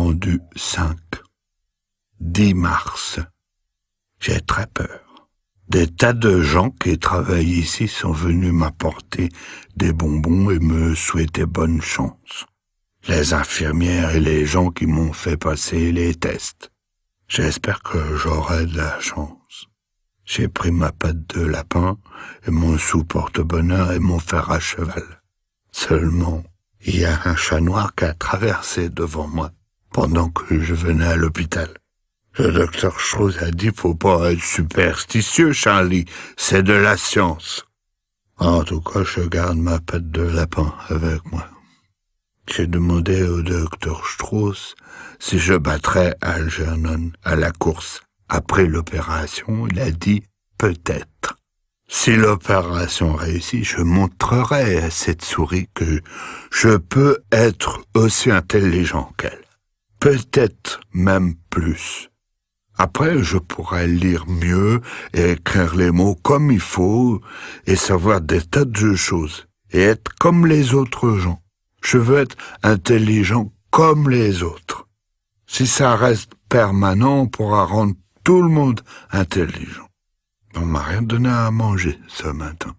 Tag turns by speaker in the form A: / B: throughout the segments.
A: rendu 5. 10 mars. J'ai très peur. Des tas de gens qui travaillent ici sont venus m'apporter des bonbons et me souhaiter bonne chance. Les infirmières et les gens qui m'ont fait passer les tests. J'espère que j'aurai de la chance. J'ai pris ma patte de lapin et mon sous-porte-bonheur et mon fer à cheval. Seulement, il y a un chat noir qui a traversé devant moi pendant que je venais à l'hôpital. Le docteur Strauss a dit « Faut pas être superstitieux, Charlie, c'est de la science. » En tout cas, je garde ma patte de lapin avec moi. J'ai demandé au docteur Strauss si je battrais Algernon à la course. Après l'opération, il a dit « Peut-être. » Si l'opération réussit, je montrerai à cette souris que je peux être aussi intelligent qu'elle. Peut-être même plus. Après, je pourrai lire mieux et écrire les mots comme il faut et savoir des tas de choses et être comme les autres gens. Je veux être intelligent comme les autres. Si ça reste permanent, on pourra rendre tout le monde intelligent. On m'a rien donné à manger ce matin.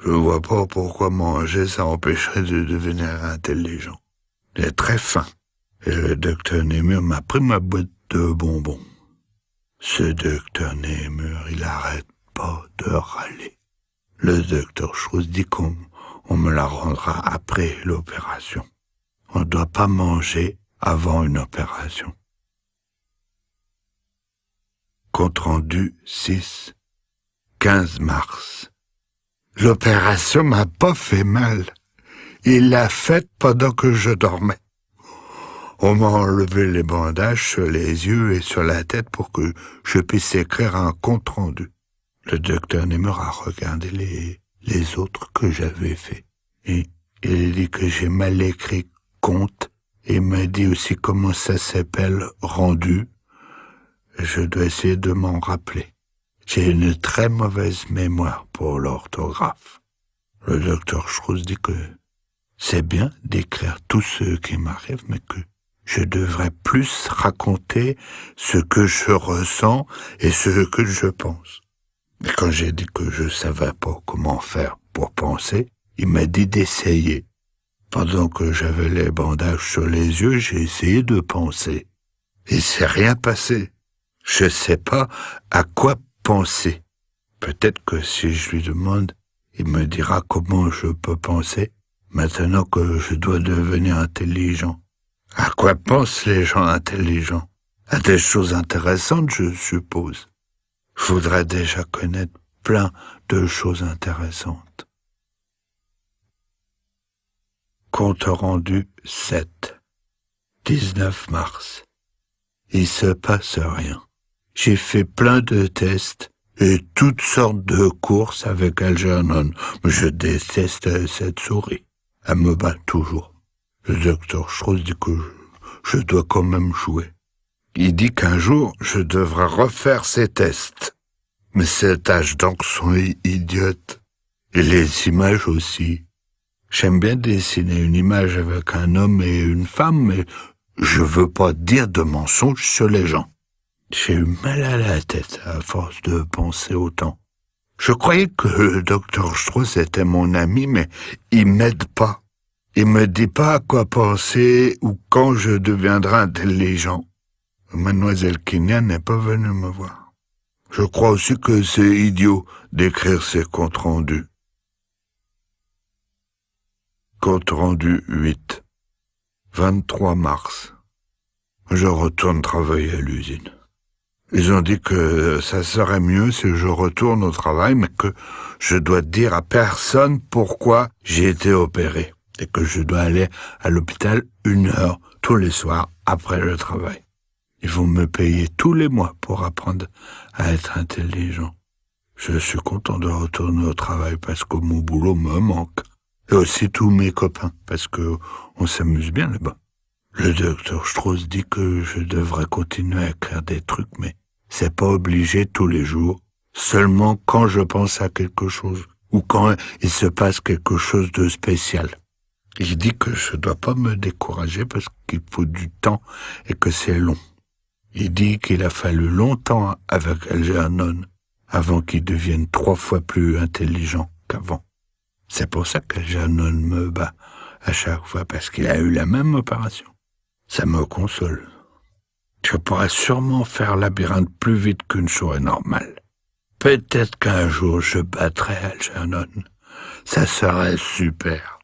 A: Je vois pas pourquoi manger, ça empêcherait de devenir intelligent. J'ai très faim. Et le docteur Némur m'a pris ma boîte de bonbons. Ce docteur Némur, il arrête pas de râler. Le docteur Strauss dit qu'on me la rendra après l'opération. On ne doit pas manger avant une opération. Compte rendu 6. 15 mars. L'opération m'a pas fait mal. Il l'a faite pendant que je dormais. On m'a enlevé les bandages sur les yeux et sur la tête pour que je puisse écrire un compte rendu. Le docteur Némur a regardé les autres que j'avais fait. Et il a dit que j'ai mal écrit compte et m'a dit aussi comment ça s'appelle rendu. Je dois essayer de m'en rappeler. J'ai une très mauvaise mémoire pour l'orthographe. Le docteur Strauss dit que c'est bien d'écrire tout ce qui m'arrive, mais que je devrais plus raconter ce que je ressens et ce que je pense. Et quand j'ai dit que je savais pas comment faire pour penser, il m'a dit d'essayer. Pendant que j'avais les bandages sur les yeux, j'ai essayé de penser. Il s'est rien passé. Je sais pas à quoi penser. Peut-être que si je lui demande, il me dira comment je peux penser maintenant que je dois devenir intelligent. À quoi pensent les gens intelligents? À des choses intéressantes, je suppose. Je voudrais déjà connaître plein de choses intéressantes. Compte rendu 7. 19 mars. Il se passe rien. J'ai fait plein de tests et toutes sortes de courses avec Algernon, mais je déteste cette souris. Elle me bat toujours. Le docteur Strauss dit que je dois quand même jouer. Il dit qu'un jour, je devrais refaire ces tests. Mais ces tâches d'encre sont idiotes. Et les images aussi. J'aime bien dessiner une image avec un homme et une femme, mais je veux pas dire de mensonges sur les gens. J'ai eu mal à la tête à force de penser autant. Je croyais que le docteur Strauss était mon ami, mais il m'aide pas. Il me dit pas à quoi penser ou quand je deviendrai intelligent. Mademoiselle Kenya n'est pas venue me voir. Je crois aussi que c'est idiot d'écrire ces comptes rendus. Compte rendu 8. 23 mars. Je retourne travailler à l'usine. Ils ont dit que ça serait mieux si je retourne au travail, mais que je dois dire à personne pourquoi j'ai été opéré et que je dois aller à l'hôpital 1 heure tous les soirs après le travail. Ils vont me payer tous les mois pour apprendre à être intelligent. Je suis content de retourner au travail parce que mon boulot me manque. Et aussi tous mes copains, parce que on s'amuse bien là-bas. Le docteur Strauss dit que je devrais continuer à écrire des trucs, mais c'est pas obligé tous les jours. Seulement quand je pense à quelque chose, ou quand il se passe quelque chose de spécial. Il dit que je dois pas me décourager parce qu'il faut du temps et que c'est long. Il dit qu'il a fallu longtemps avec Algernon avant qu'il devienne 3 fois plus intelligent qu'avant. C'est pour ça qu'Algernon me bat à chaque fois, parce qu'il a eu la même opération. Ça me console. Je pourrais sûrement faire labyrinthe plus vite qu'une souris normale. Peut-être qu'un jour je battrai Algernon. Ça serait super.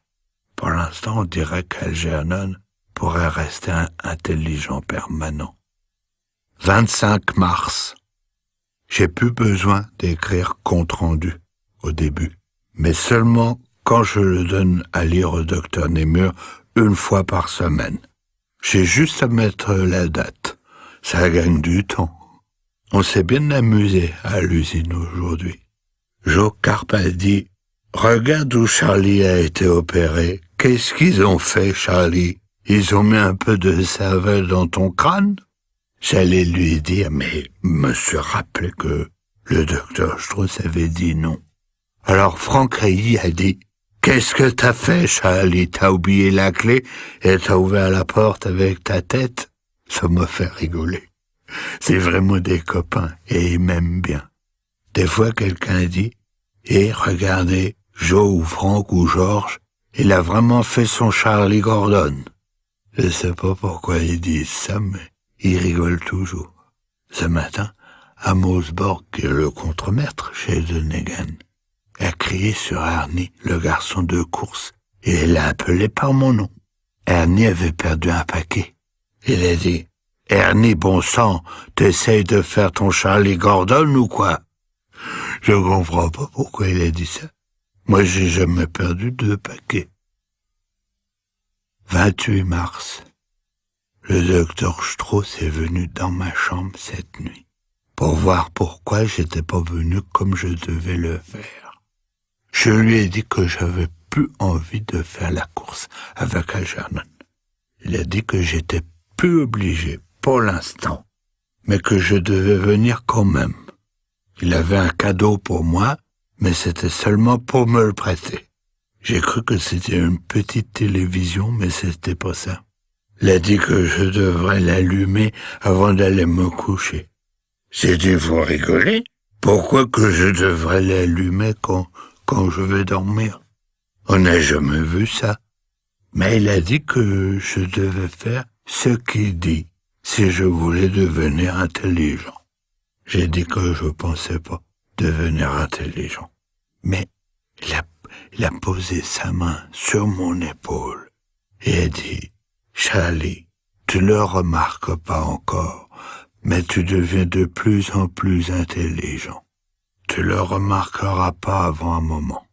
A: Pour l'instant, on dirait qu'Algernon pourrait rester intelligent permanent. 25 mars. J'ai plus besoin d'écrire compte-rendu au début, mais seulement quand je le donne à lire au docteur Némur 1 fois par semaine. J'ai juste à mettre la date. Ça gagne du temps. On s'est bien amusé à l'usine aujourd'hui. Joe Carp a dit « Regarde où Charlie a été opéré. Qu'est-ce qu'ils ont fait, Charlie? Ils ont mis un peu de saveur dans ton crâne ?» J'allais lui dire, mais me suis rappelé que le docteur Strauss avait dit non. Alors Franck Reilly a dit « Qu'est-ce que t'as fait, Charlie? T'as oublié la clé et t'as ouvert la porte avec ta tête ?» Ça m'a fait rigoler. C'est vraiment des copains et ils m'aiment bien. Des fois, quelqu'un dit « Et regardez, Joe ou Franck ou Georges, il a vraiment fait son Charlie Gordon. » Je sais pas pourquoi ils disent ça, mais ils rigolent toujours. Ce matin, Amos Borg, le contremaître chez Donegan, a crié sur Ernie, le garçon de course, et l'a appelé par mon nom. Ernie avait perdu un paquet. Il a dit « Ernie, bon sang, t'essayes de faire ton Charlie Gordon ou quoi ?» Je comprends pas pourquoi il a dit ça. Moi, j'ai jamais perdu 2 paquets. 28 mars. Le docteur Strauss est venu dans ma chambre cette nuit pour voir pourquoi j'étais pas venu comme je devais le faire. Je lui ai dit que j'avais plus envie de faire la course avec Algernon. Il a dit que j'étais plus obligé pour l'instant, mais que je devais venir quand même. Il avait un cadeau pour moi, mais c'était seulement pour me le prêter. J'ai cru que c'était une petite télévision, mais c'était pas ça. Il a dit que je devrais l'allumer avant d'aller me coucher. J'ai dit, vous rigolez? Pourquoi que je devrais l'allumer quand je vais dormir? On n'a jamais vu ça. Mais il a dit que je devais faire ce qu'il dit si je voulais devenir intelligent. J'ai dit que je pensais pas devenir intelligent. Mais il a posé sa main sur mon épaule et a dit, Charlie, tu le remarques pas encore, mais tu deviens de plus en plus intelligent. Tu le remarqueras pas avant un moment.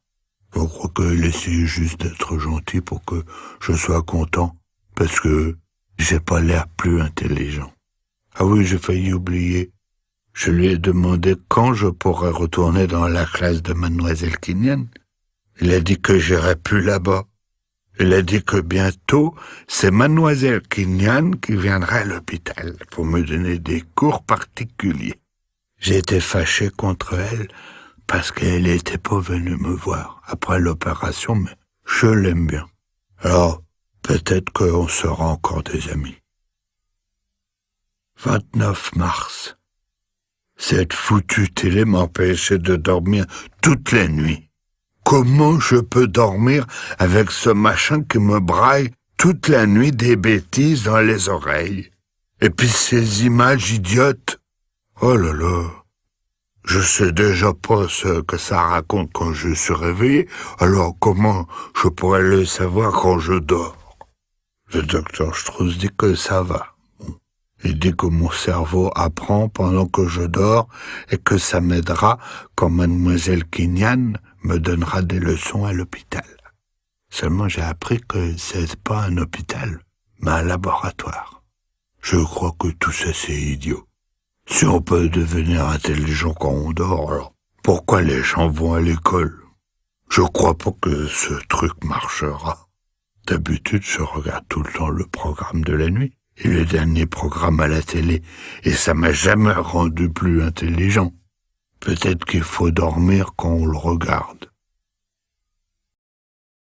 A: Je crois qu'il essaie juste d'être gentil pour que je sois content, parce que j'ai pas l'air plus intelligent. Ah oui, j'ai failli oublier. Je lui ai demandé quand je pourrais retourner dans la classe de Mademoiselle Kinyan. Il a dit que j'irais plus là-bas. Il a dit que bientôt, c'est Mademoiselle Kinyan qui viendra à l'hôpital pour me donner des cours particuliers. J'ai été fâché contre elle parce qu'elle n'était pas venue me voir après l'opération, mais je l'aime bien. Alors, peut-être qu'on sera encore des amis. 29 mars. Cette foutue télé m'empêchait de dormir toute la nuit. Comment je peux dormir avec ce machin qui me braille toute la nuit des bêtises dans les oreilles? Et puis ces images idiotes. Oh là là. Je sais déjà pas ce que ça raconte quand je suis réveillé, alors comment je pourrais le savoir quand je dors? Le docteur Strauss dit que ça va. Il dit que mon cerveau apprend pendant que je dors et que ça m'aidera quand Mademoiselle Kinyan me donnera des leçons à l'hôpital. Seulement j'ai appris que c'est pas un hôpital, mais un laboratoire. Je crois que tout ça c'est idiot. Si on peut devenir intelligent quand on dort, alors pourquoi les gens vont à l'école? Je crois pas que ce truc marchera. D'habitude, je regarde tout le temps le programme de la nuit et le dernier programme à la télé, et ça m'a jamais rendu plus intelligent. Peut-être qu'il faut dormir quand on le regarde.